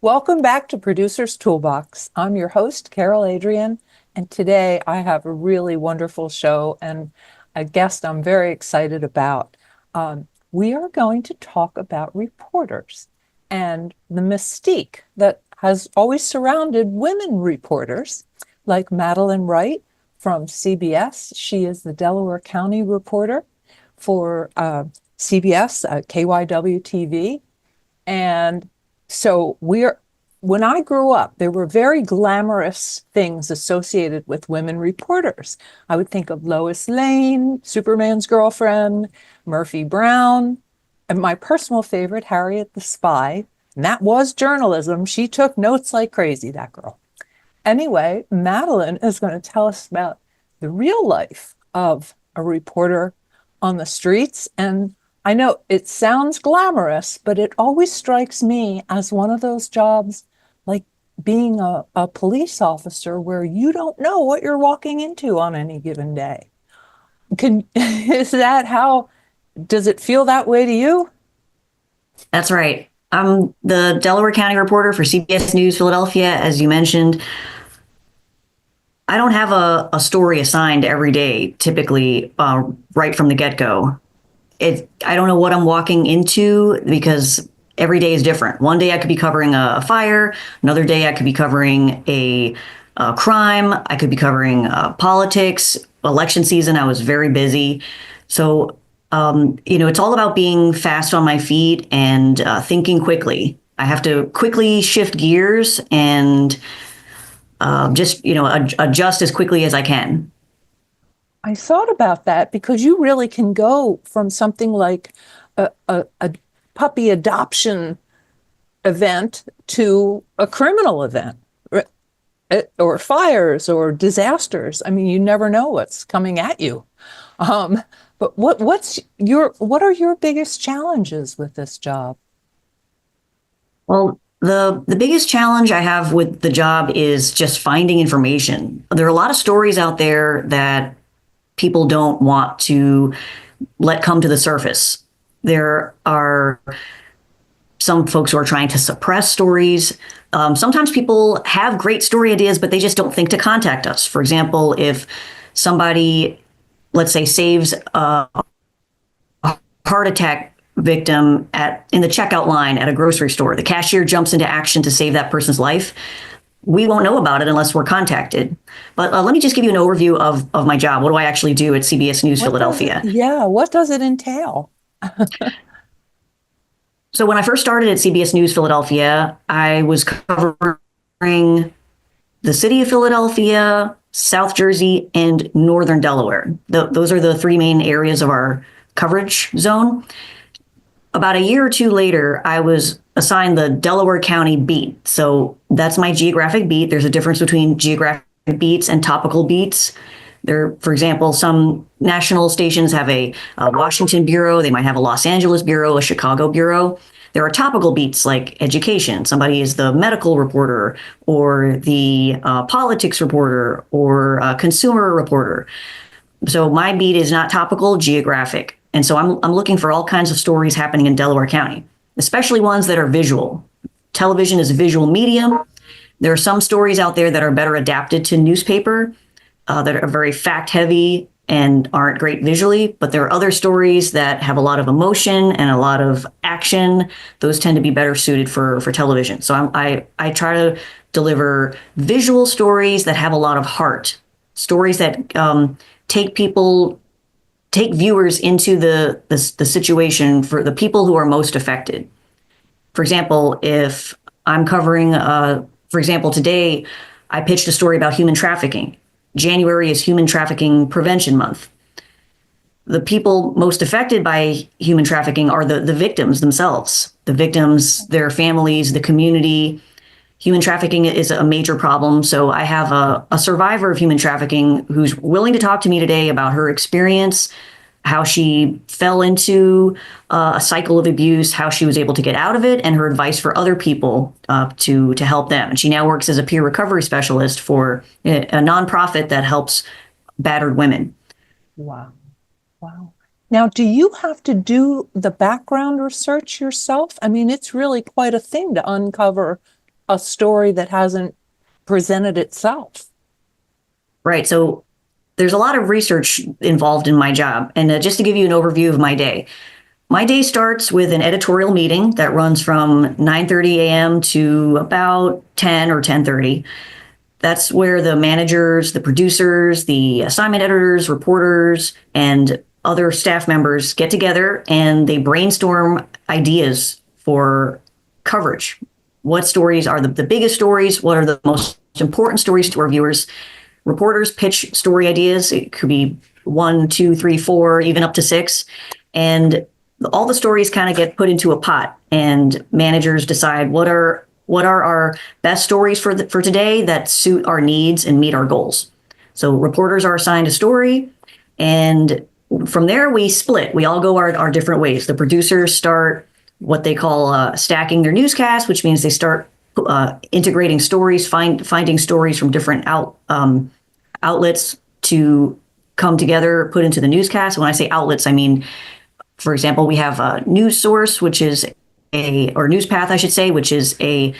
Welcome back to Producer's Toolbox. I'm your host, Carole Adrian, and today I have a really wonderful show and a guest I'm very excited about. We are going to talk about reporters and the mystique that has always surrounded women reporters, like Madeleine Wright from CBS. She is the Delaware County reporter for CBS, KYW-TV. And so when I grew up, there were very glamorous things associated with women reporters. I would think of Lois Lane, Superman's girlfriend, Murphy Brown, and my personal favorite, Harriet the Spy. And that was journalism. She took notes like crazy, that girl. Anyway, Madeleine is going to tell us about the real life of a reporter on the streets. And I know it sounds glamorous, but it always strikes me as one of those jobs like being a police officer where you don't know what you're walking into on any given day. Is that how, does it feel that way to you? That's right. I'm the Delaware County reporter for CBS News Philadelphia. As you mentioned, I don't have a story assigned every day, typically right from the get-go. I don't know what I'm walking into because every day is different. One day I could be covering a fire. Another day I could be covering a crime. I could be covering politics. Election season, I was very busy. So, it's all about being fast on my feet and thinking quickly. I have to quickly shift gears and adjust as quickly as I can. I thought about that because you really can go from something like a puppy adoption event to a criminal event or fires or disasters. I mean, you never know what's coming at you. But what are your biggest challenges with this job? Well, the biggest challenge I have with the job is just finding information. There are a lot of stories out there that people don't want to let come to the surface. There are some folks who are trying to suppress stories. Sometimes people have great story ideas, but they just don't think to contact us. For example, if somebody, let's say, saves a heart attack victim in the checkout line at a grocery store, the cashier jumps into action to save that person's life. We won't know about it unless we're contacted. But let me just give you an overview of my job. What do I actually do at CBS News Philadelphia? What does it entail? So when I first started at CBS News Philadelphia, I was covering the city of Philadelphia, South Jersey, and Northern Delaware. Those are the three main areas of our coverage zone. About a year or two later, I was assigned the Delaware County beat. So that's my geographic beat. There's a difference between geographic beats and topical beats. For example, some national stations have a Washington bureau. They might have a Los Angeles bureau, a Chicago bureau. There are topical beats like education. Somebody is the medical reporter or the politics reporter or consumer reporter. So my beat is not topical, geographic. And so I'm looking for all kinds of stories happening in Delaware County, especially ones that are visual. Television is a visual medium. There are some stories out there that are better adapted to newspaper, that are very fact heavy and aren't great visually. But there are other stories that have a lot of emotion and a lot of action. Those tend to be better suited for television. So I try to deliver visual stories that have a lot of heart, stories that take viewers into the situation for the people who are most affected. For example, if I'm covering, today I pitched a story about human trafficking. January is Human Trafficking Prevention Month. The people most affected by human trafficking are the victims themselves, the victims, their families, the community. Human trafficking is a major problem. So I have a survivor of human trafficking who's willing to talk to me today about her experience, how she fell into a cycle of abuse, how she was able to get out of it, and her advice for other people to help them. And she now works as a peer recovery specialist for a nonprofit that helps battered women. Wow. Wow. Now, do you have to do the background research yourself? I mean, it's really quite a thing to uncover a story that hasn't presented itself? Right. So there's a lot of research involved in my job. And just to give you an overview of my day starts with an editorial meeting that runs from 9:30 a.m. to about 10 or 10:30. That's where the managers, the producers, the assignment editors, reporters, and other staff members get together and they brainstorm ideas for coverage. What stories are the biggest stories? What are the most important stories to our viewers? Reporters pitch story ideas. It could be one, two, three, four, even up to six. And all the stories kind of get put into a pot and managers decide what are our best stories for today that suit our needs and meet our goals. So reporters are assigned a story, and from there we split. We all go our different ways. The producers start what they call stacking their newscast, which means they start integrating stories, finding stories from different outlets to come together, put into the newscast. When I say outlets, I mean, for example, we have a news source, which is or news path, I should say, which is a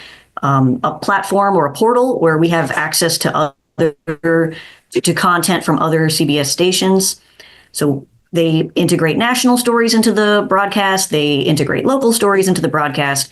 platform or a portal where we have access to content from other CBS stations. So they integrate national stories into the broadcast. They integrate local stories into the broadcast.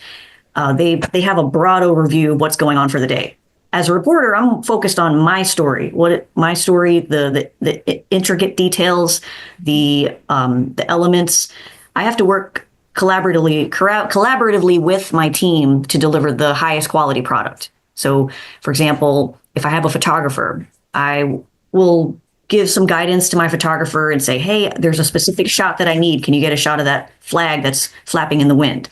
They have a broad overview of what's going on for the day. As a reporter, I'm focused on my story. The intricate details, the elements. I have to work collaboratively with my team to deliver the highest quality product. So, for example, if I have a photographer, I will give some guidance to my photographer and say, hey, there's a specific shot that I need. Can you get a shot of that flag that's flapping in the wind?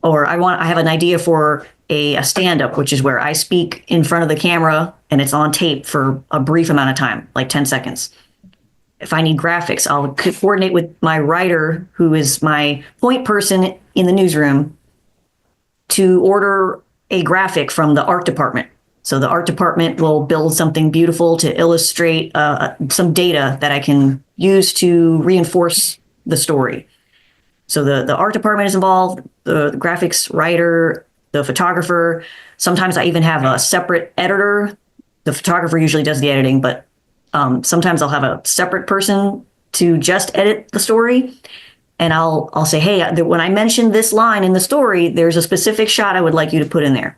Or I have an idea for a stand-up, which is where I speak in front of the camera and it's on tape for a brief amount of time, like 10 seconds. If I need graphics, I'll coordinate with my writer, who is my point person in the newsroom, to order a graphic from the art department. So the art department will build something beautiful to illustrate some data that I can use to reinforce the story. So the art department is involved, the graphics writer, the photographer. Sometimes I even have a separate editor. The photographer usually does the editing, but sometimes I'll have a separate person to just edit the story. And I'll say, hey, when I mentioned this line in the story, there's a specific shot I would like you to put in there.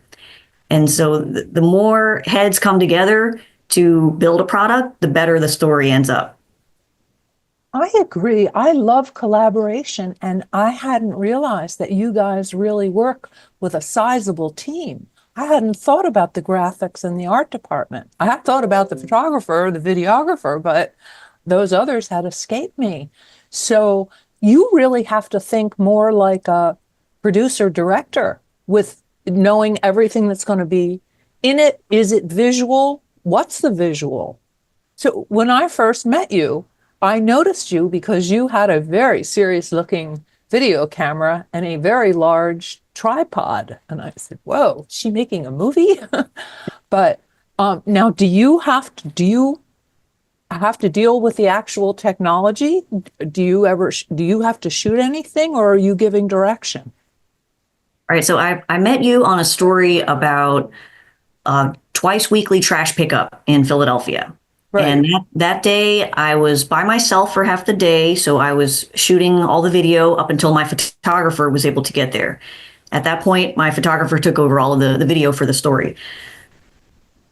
And so the more heads come together to build a product, the better the story ends up. I agree. I love collaboration, and I hadn't realized that you guys really work with a sizable team. I hadn't thought about the graphics and the art department. I had thought about the photographer, the videographer, but those others had escaped me. So you really have to think more like a producer director, with knowing everything that's going to be in it. Is it visual? What's the visual? So when I first met you, I noticed you because you had a very serious looking video camera and a very large tripod. And I said, whoa, is she making a movie? But now, do you have to deal with the actual technology? Do you have to shoot anything, or are you giving direction? All right. So I met you on a story about twice weekly trash pickup in Philadelphia. Right. And that day I was by myself for half the day. So I was shooting all the video up until my photographer was able to get there. At that point, my photographer took over all of the video for the story.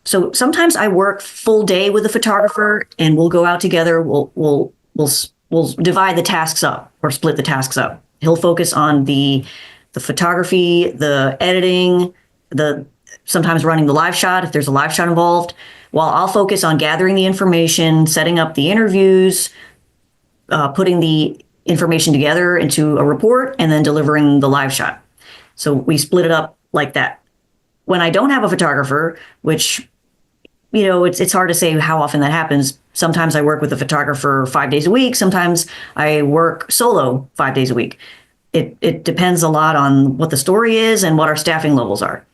So sometimes I work full day with the photographer and we'll go out together. We'll divide the tasks up or split the tasks up. He'll focus on the photography, the editing, sometimes running the live shot if there's a live shot involved, while I'll focus on gathering the information, setting up the interviews, putting the information together into a report, and then delivering the live shot. So we split it up like that. When I don't have a photographer, which, it's hard to say how often that happens. Sometimes I work with a photographer 5 days a week. Sometimes I work solo 5 days a week. It depends a lot on what the story is and what our staffing levels are.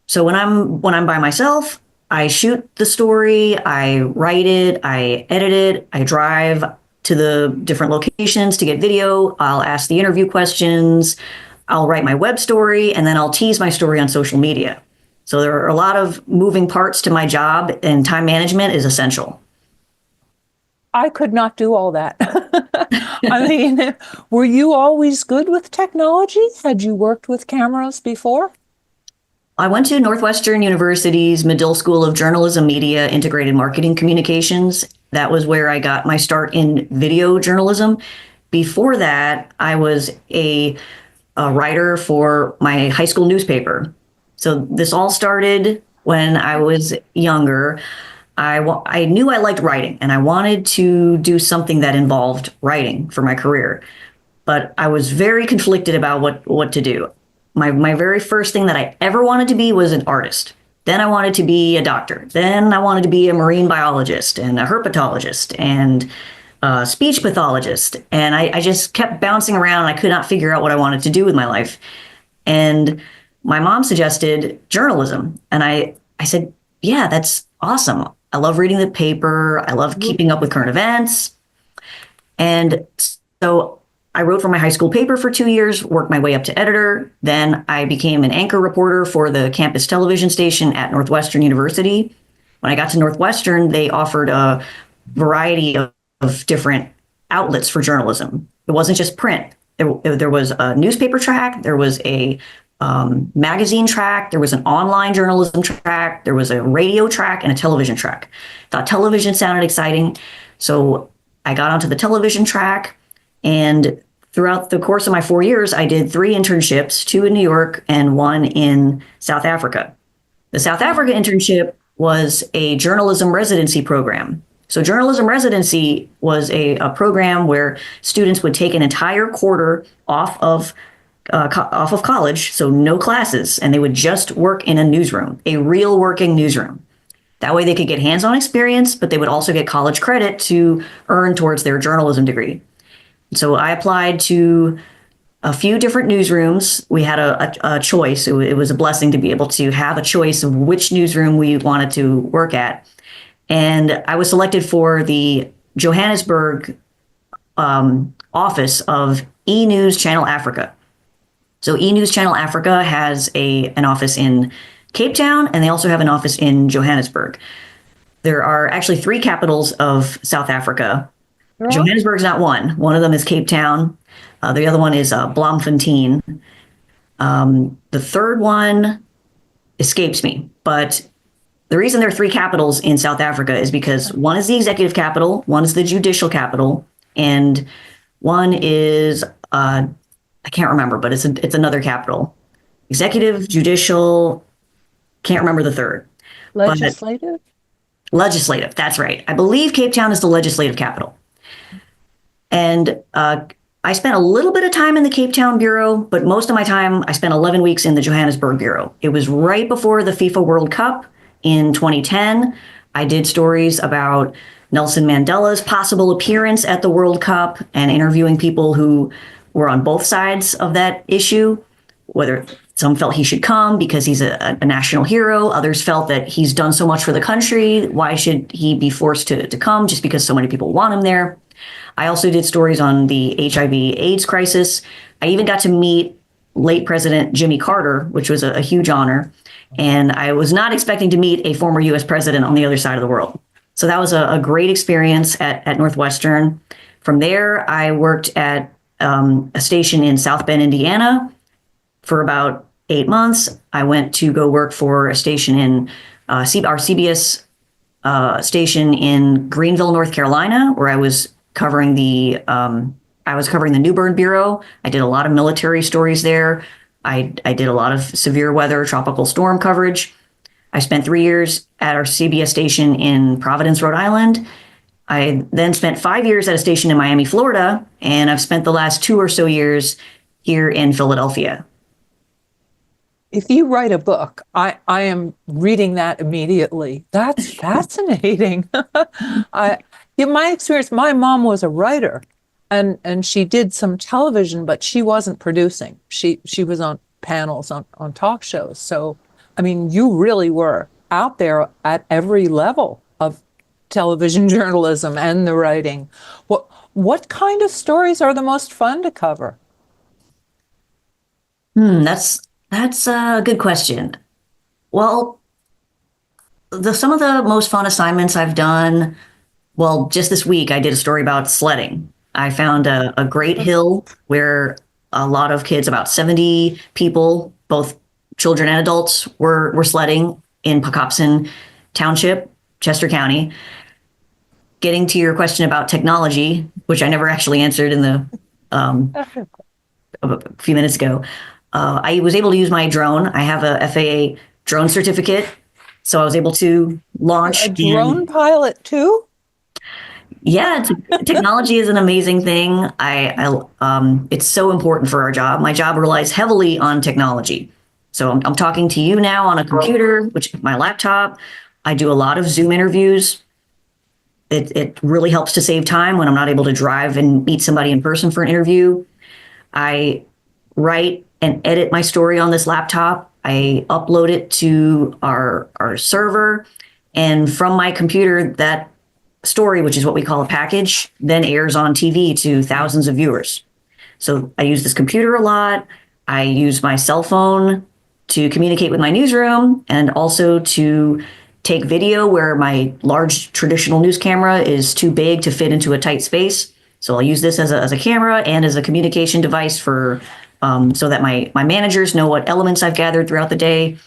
So when I'm by myself, I shoot the story, I write it, I edit it, I drive to the different locations to get video. I'll ask the interview questions. I'll write my web story, and then I'll tease my story on social media. So there are a lot of moving parts to my job, and time management is essential. I could not do all that. I mean, were you always good with technology? Had you worked with cameras before? I went to Northwestern University's Medill School of Journalism, Media, Integrated Marketing Communications. That was where I got my start in video journalism. Before that, I was a writer for my high school newspaper. So this all started when I was younger. I knew I liked writing and I wanted to do something that involved writing for my career, but I was very conflicted about what to do. My very first thing that I ever wanted to be was an artist. Then I wanted to be a doctor. Then I wanted to be a marine biologist and a herpetologist and a speech pathologist. And I just kept bouncing around. I could not figure out what I wanted to do with my life. And my mom suggested journalism. And I said, yeah, that's awesome. I love reading the paper. I love keeping up with current events. And so I wrote for my high school paper for 2 years, worked my way up to editor. Then I became an anchor reporter for the campus television station at Northwestern University. When I got to Northwestern, they offered a variety of different outlets for journalism. It wasn't just print. There was a newspaper track, there was a magazine track, there was an online journalism track, there was a radio track, and a television track. Thought television sounded exciting, so I got onto the television track. And throughout the course of my 4 years, I did 3 internships, 2 in New York and 1 in South Africa. The South Africa internship was a journalism residency program. So journalism residency was a program where students would take an entire quarter off of college, so no classes, and they would just work in a newsroom, a real working newsroom. That way they could get hands-on experience, but they would also get college credit to earn towards their journalism degree. So I applied to a few different newsrooms. We had a choice. It was a blessing to be able to have a choice of which newsroom we wanted to work at. And I was selected for the Johannesburg office of E-News Channel Africa. So E-News Channel Africa has an office in Cape Town, and they also have an office in Johannesburg. There are actually 3 capitals of South Africa. Right. Johannesburg's not one. One of them is Cape Town. The other one is Bloemfontein. The third one escapes me, but the reason there are 3 capitals in South Africa is because one is the executive capital, one is the judicial capital, and one is I can't remember, but it's another capital. Executive, judicial, can't remember the third. Legislative? Legislative, that's right. I believe Cape Town is the legislative capital. And I spent a little bit of time in the Cape Town Bureau, but most of my time I spent 11 weeks in the Johannesburg Bureau. It was right before the FIFA World Cup in 2010. I did stories about Nelson Mandela's possible appearance at the World Cup and interviewing people who were on both sides of that issue, whether some felt he should come because he's a national hero. Others felt that he's done so much for the country. Why should he be forced to come just because so many people want him there? I also did stories on the HIV/AIDS crisis. I even got to meet late President Jimmy Carter, which was a huge honor. And I was not expecting to meet a former US president on the other side of the world. So that was a great experience at Northwestern. From there, I worked at a station in South Bend, Indiana for about 8 months. I went to go work for a station in our CBS station in Greenville, North Carolina, where I was covering the New Bern Bureau. I did a lot of military stories there. I did a lot of severe weather, tropical storm coverage. I spent 3 years at our CBS station in Providence, Rhode Island. I then spent 5 years at a station in Miami, Florida, and I've spent the last 2 or so years here in Philadelphia. If you write a book, I am reading that immediately. That's fascinating. In my experience, my mom was a writer and she did some television, but she wasn't producing. She was on panels on talk shows. So, I mean, you really were out there at every level of television journalism and the writing. What kind of stories are the most fun to cover? That's a good question. Well, some of the most fun assignments I've done, well, just this week I did a story about sledding. I found a great hill where a lot of kids, about 70 people, both children and adults, were sledding in Pocopson Township, Chester County. Getting to your question about technology, which I never actually answered in the a few minutes ago, I was able to use my drone. I have a FAA drone certificate, so I was able to You're a launch. drone And pilot too? yeah, technology is an amazing thing. It's so important for our job. My job relies heavily on technology. So I'm talking to you now on a computer, which is my laptop. I do a lot of Zoom interviews. It really helps to save time when I'm not able to drive and meet somebody in person for an interview. I write and edit my story on this laptop. I upload it to our server. And from my computer, that story, which is what we call a package, then airs on TV to thousands of viewers. So I use this computer a lot. I use my cell phone to communicate with my newsroom and also to take video where my large traditional news camera is too big to fit into a tight space. So I'll use this as a camera and as a communication device for so that my managers know what elements I've gathered throughout the day.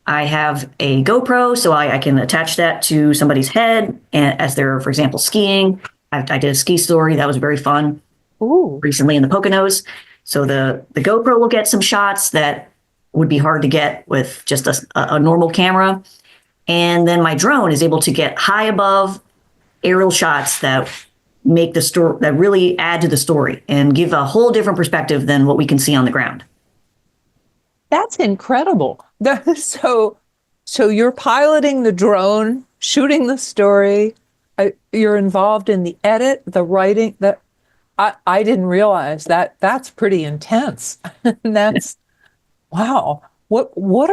I have a GoPro, so I can attach that to somebody's head and as they're, for example, skiing. I did a ski story that was very fun Ooh, recently in the Poconos. So the GoPro will get some shots that would be hard to get with just a normal camera. And then my drone is able to get high above aerial shots that make the story, that really add to the story and give a whole different perspective than what we can see on the ground. that's incredible. So you're piloting the drone, shooting the story. You're involved in the edit, the writing. That I didn't realize that that's pretty intense. And that's wow. What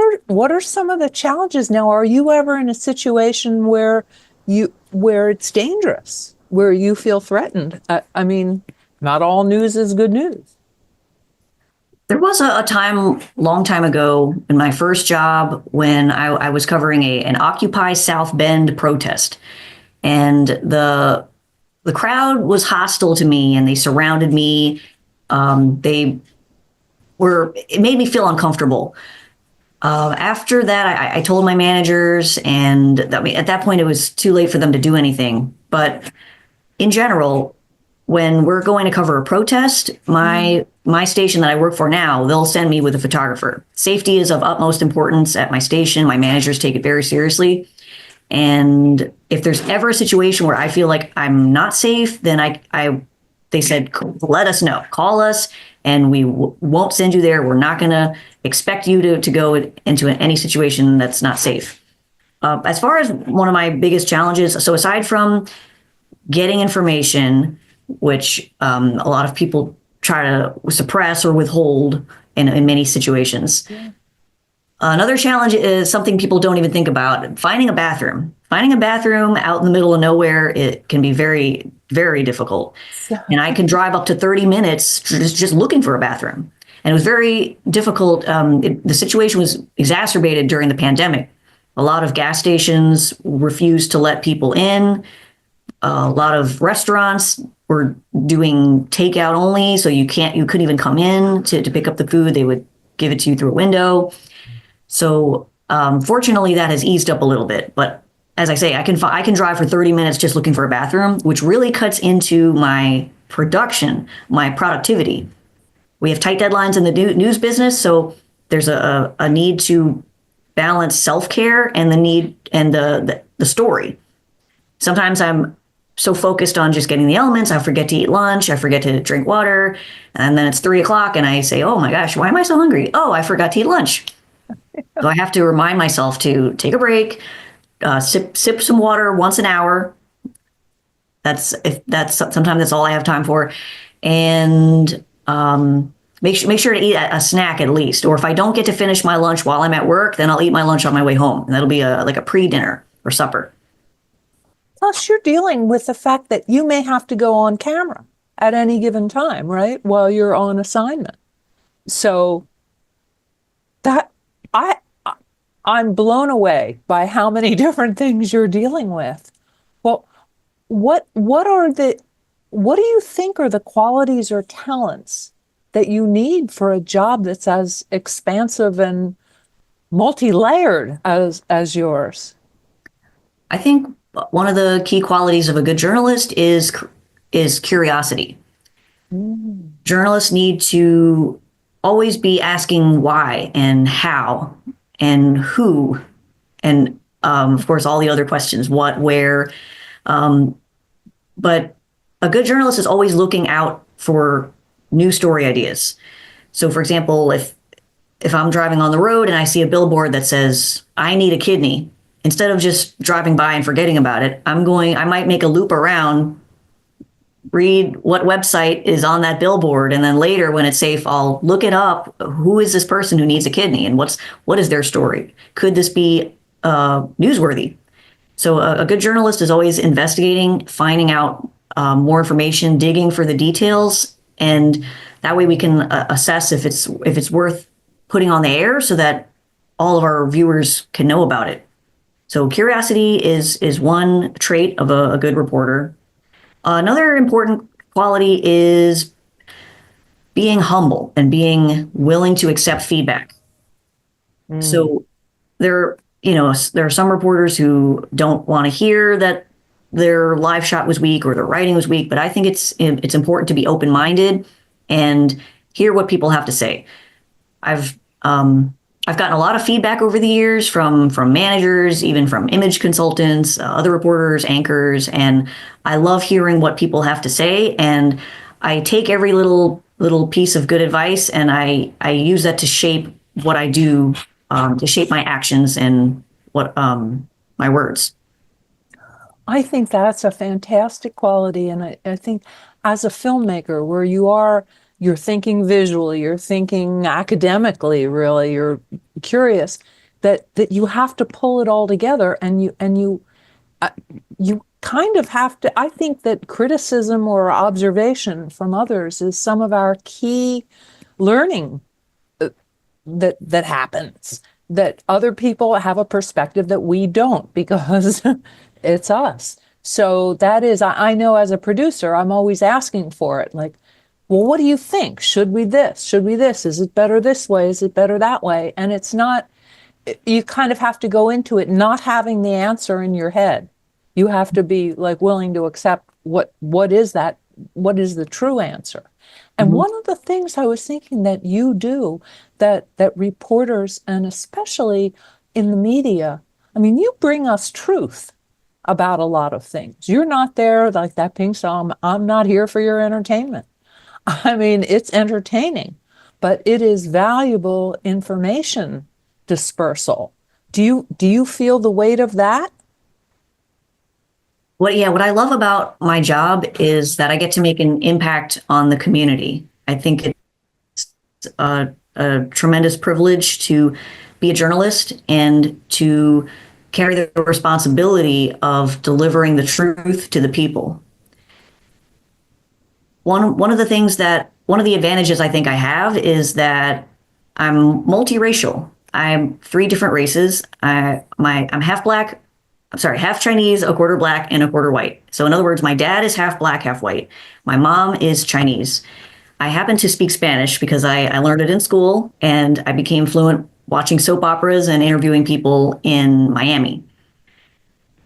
are some of the challenges now? Are you ever in a situation where it's dangerous, where you feel threatened? I mean, not all news is good news. There was a time, long time ago, in my first job when I was covering an Occupy South Bend protest, and the crowd was hostile to me, and they surrounded me. It made me feel uncomfortable. After that, I told my managers, and at that point, it was too late for them to do anything. But in general, when we're going to cover a protest, my station that I work for now, they'll send me with a photographer. Safety is of utmost importance at my station. My managers take it very seriously. And if there's ever a situation where I feel like I'm not safe, then they said, let us know, call us, and we won't send you there. We're not going to expect you to go into any situation that's not safe. As far as one of my biggest challenges, so aside from getting information, which a lot of people try to suppress or withhold in many situations. Yeah. Another challenge is something people don't even think about, finding a bathroom. Finding a bathroom out in the middle of nowhere, it can be very, very difficult. And I can drive up to 30 minutes just looking for a bathroom. And it was very difficult. The situation was exacerbated during the pandemic. A lot of gas stations refused to let people in. A lot of restaurants were doing takeout only, so you couldn't even come in to pick up the food. They would give it to you through a window. So fortunately, that has eased up a little bit. But as I say, I can drive for 30 minutes just looking for a bathroom, which really cuts into my production, my productivity. We have tight deadlines in the news business, so there's a need to balance self-care and the need and the story. Sometimes I'm so focused on just getting the elements, I forget to eat lunch, I forget to drink water, and then it's 3 o'clock and I say, oh my gosh, why am I so hungry? Oh, I forgot to eat lunch. So I have to remind myself to take a break, sip some water once an hour. Sometimes that's all I have time for, and make sure to eat a snack at least. Or if I don't get to finish my lunch while I'm at work, then I'll eat my lunch on my way home, and that'll be like a pre-dinner or supper. Plus, you're dealing with the fact that you may have to go on camera at any given time, right? While you're on assignment. So that I I'm blown away by how many different things you're dealing with. Well, what are the what do you think are the qualities or talents that you need for a job that's as expansive and multi-layered as yours? I think one of the key qualities of a good journalist is curiosity. Mm. Journalists need to always be asking why and how and who, and of course all the other questions, what, where. Um, but a good journalist is always looking out for new story ideas. So, for example, if I'm driving on the road and I see a billboard that says I need a kidney, instead of just driving by and forgetting about it, I might make a loop around, read what website is on that billboard, and then later when it's safe, I'll look it up. Who is this person who needs a kidney, and what is their story? Could this be newsworthy? So a good journalist is always investigating, finding out more information, digging for the details, and that way we can assess if it's worth putting on the air so that all of our viewers can know about it. So curiosity is one trait of a good reporter. Another important quality is being humble and being willing to accept feedback. Mm. So there are some reporters who don't want to hear that their live shot was weak or their writing was weak, but I think it's important to be open-minded and hear what people have to say. I've I've gotten a lot of feedback over the years from managers, even from image consultants, other reporters, anchors, and I love hearing what people have to say. And I take every little piece of good advice and I use that to shape what I do, to shape my actions and what my words. I think that's a fantastic quality. And I think as a filmmaker, where you're thinking visually, you're thinking academically, really, you're curious, that you have to pull it all together uh, you kind of have to. I think that criticism or observation from others is some of our key learning that happens, that other people have a perspective that we don't because it's us. So that is, I know as a producer, I'm always asking for it. Like, well, what do you think? Should we this? Should we this? Is it better this way? Is it better that way? And it's not, you kind of have to go into it not having the answer in your head. You have to be like willing to accept what is that, what is the true answer. And Mhm. one of the things I was thinking that you do, that reporters and especially in the media, I mean, you bring us truth about a lot of things. You're not there like that pink song, I'm not here for your entertainment. I mean, it's entertaining, but it is valuable information dispersal. Do you feel the weight of that? What I love about my job is that I get to make an impact on the community. I think it's a tremendous privilege to be a journalist and to carry the responsibility of delivering the truth to the people. One of the advantages I think I have is that I'm multiracial. I'm three different races. I'm half black. I'm sorry, half Chinese, a quarter black, and a quarter white. So in other words, my dad is half black, half white. My mom is Chinese. I happen to speak Spanish because I learned it in school and I became fluent watching soap operas and interviewing people in Miami.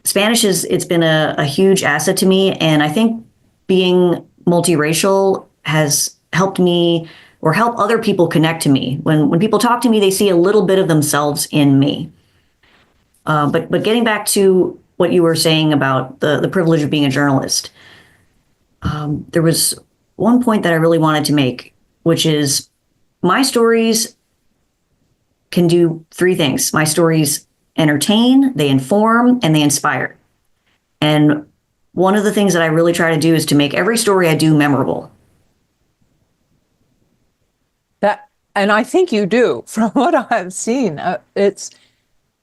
Spanish is it's been a huge asset to me, and I think being multiracial has helped me or help other people connect to me. When people talk to me, they see a little bit of themselves in me. But getting back to what you were saying about the privilege of being a journalist, there was one point that I really wanted to make, which is my stories can do three things. My stories entertain, they inform, and they inspire. And one of the things that I really try to do is to make every story I do memorable. That, and I think you do from what I've seen. It's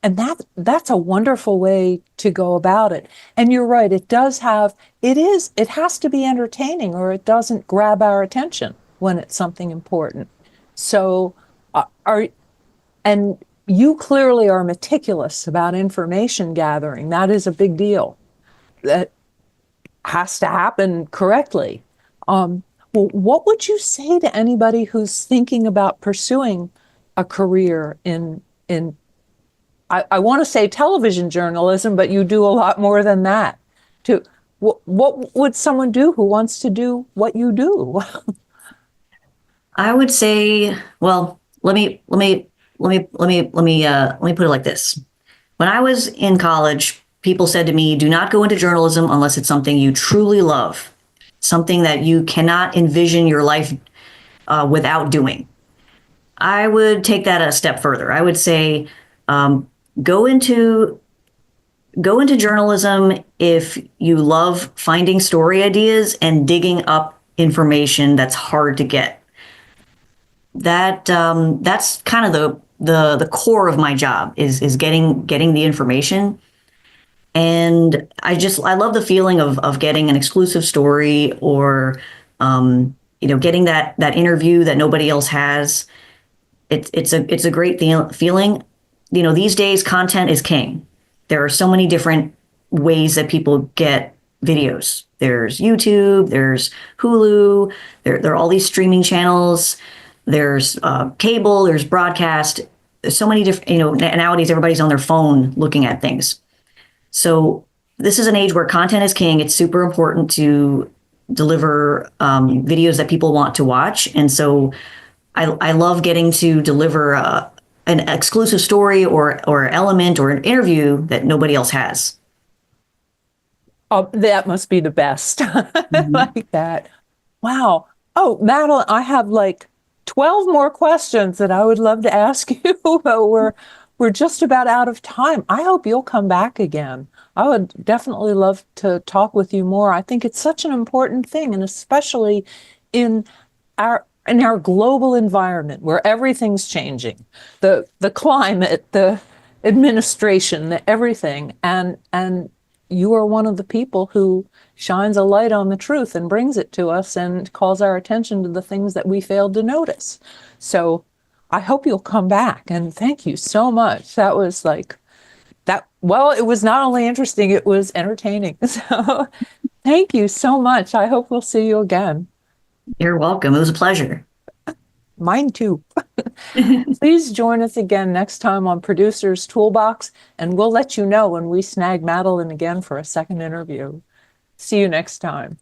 and that's a wonderful way to go about it. And you're right, it has to be entertaining or it doesn't grab our attention when it's something important. So are and you clearly are meticulous about information gathering. That is a big deal. That has to happen correctly. Well, what would you say to anybody who's thinking about pursuing a career in I want to say television journalism, but you do a lot more than that. To what would someone do who wants to do what you do? I would say, well, let me put it like this. When I was in college, people said to me, do not go into journalism unless it's something you truly love, something that you cannot envision your life without doing. I would take that a step further. I would say, um, go into go into journalism if you love finding story ideas and digging up information that's hard to get. That's kind of the core of my job is getting the information. And I love the feeling of getting an exclusive story, or getting that interview that nobody else has. It's a great feeling. These days content is king. There are so many different ways that people get videos. There's YouTube, there's Hulu, there are all these streaming channels, there's cable, there's broadcast. There's so many different, nowadays everybody's on their phone looking at things. So this is an age where content is king. It's super important to deliver videos that people want to watch. And so I love getting to deliver an exclusive story or element or an interview that nobody else has. Oh, that must be the best. Mhm. Like that. Wow. Oh, Madeline, I have like 12 more questions that I would love to ask you, but we're just about out of time. I hope you'll come back again. I would definitely love to talk with you more. I think it's such an important thing, and especially in our global environment where everything's changing, the climate, the administration, the everything, and you are one of the people who shines a light on the truth and brings it to us and calls our attention to the things that we failed to notice. So I hope you'll come back, and thank you so much. That was like that. Well, it was not only interesting, it was entertaining. So thank you so much. I hope we'll see you again. You're welcome. It was a pleasure. Mine too. Please join us again next time on Producer's Toolbox, and we'll let you know when we snag Madeline again for a second interview. See you next time.